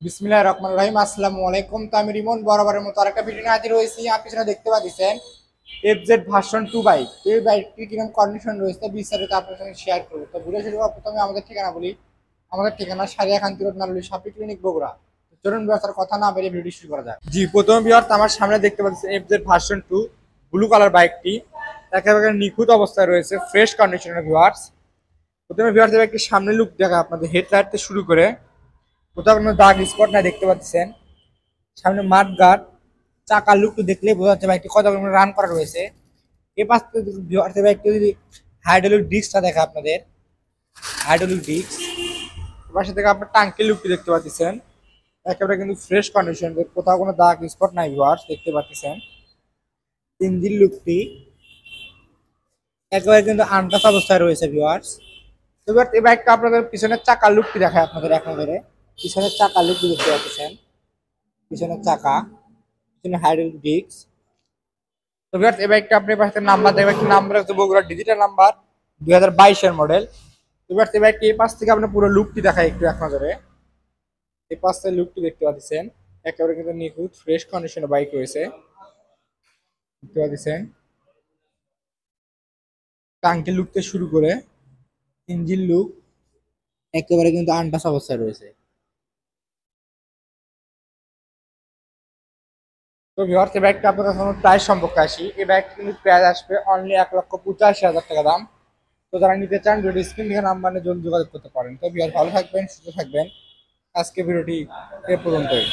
বিসমিল্লাহির রহমানির রহিম। আসসালামু আলাইকুম। তো আমি রিমন বরাবরের মতো আরেকটা ভিডিও নিয়ে হাজির হয়েছি। আপনি পিছনে দেখতে পাচ্ছেন এফজেড ভার্সন 2 বাইক। তো এই বাইকটি কিরকম কন্ডিশন রয়েছে বিস্তারিত আপনার সঙ্গে শেয়ার করবো। তো ভিডিও শুরু করার প্রথমে আমাদের ঠিকানা বলি। আমাদের ঠিকানা সারিয়াকান্তি রোড, নালুলি সাপি ক্লিনিক, বগুড়া। তো চলুন বিয়ার কথা না বেরিয়ে ভিডিও শুরু করা যায়। জি, প্রথমে বিয়ার আমার সামনে দেখতে পাচ্ছেন এফজেড ভার্সন 2 ব্লু কালার বাইকটি একেবারে নিখুঁত অবস্থায় রয়েছে, ফ্রেশ কন্ডিশনের ভিউয়ার্স। প্রথমে ভিউয়ার্স একটি সামনে লুক দেখা আপনাদের হেডলাইট থেকে শুরু করে কোথাও কোনো দাগ স্পট না দেখতে পাচ্ছেন। সামনে মাঠ গার্ড, চাকার লুকটু দেখলেই বোঝা যাচ্ছে বাইকটি কত রান করা রয়েছে। এ পাশ থেকে বাইকটি যদি হাইড্রোলিক ডিস্কটা দেখা আপনাদের, হাইড্রোলিক ডিস্ক পাশে থেকে আপনার টাঙ্কির লুকটি দেখতে পাচ্ছেন। একেবারে কিন্তু ফ্রেশ কন্ডিশন, কোথাও কোনো দাগ স্পট নাই ভিউয়ার্স, দেখতে পাচ্ছেন। ইঞ্জিন লুকটি একেবারে কিন্তু আনটাচ অবস্থায় রয়েছে ভিউয়ার্স। এবার এই বাইকটা আপনাদের পিছনের চাকার লুকটি দেখায় আপনাদের এক নজরে। পিছনের চাকার লুকটি দেখতে পাচ্ছেন, পিছনের চাকা, পিছনে হাইড্রোলিক ডিস্ক। তো ভিউয়ার্স এই বাইকটা আপনি পাশে নাম্বার দেখবেন, একটা নাম্বার হচ্ছে বগুড়া ডিজিটাল নাম্বার 2022 এর মডেল। তো ভিউয়ার্স এই বাইকটি এই পাশ থেকে আপনি পুরো লুকটি দেখায় একটু এক নজরে। এই পাশ থেকে লুকটি দেখতে পাচ্ছেন, একেবারে কিন্তু নিখুঁত ফ্রেশ কন্ডিশনের বাইক রয়েছে, দেখতে পাচ্ছেন। টাঙ্কির লুক থেকে শুরু করে ইঞ্জিন লুক একেবারে কিন্তু আনটাচ অবস্থায় রয়েছে। তো ভিউয়ার্স এই ব্যাগটা আপনার কাছে প্রাইস সম্পর্কে আসি। এই ব্যাগটা কিন্তু প্রাইস আসবে অনলি 1,85,000 টাকা দাম। তো যারা নিতে চান ভিডিও স্ক্রিন থেকে নাম্বার নিয়ে যোগাযোগ করতে পারেন। তো ভিউয়ার্স ভালো থাকবেন, সুস্থ থাকবেন। আজকে ভিডিওটি এ পর্যন্তই।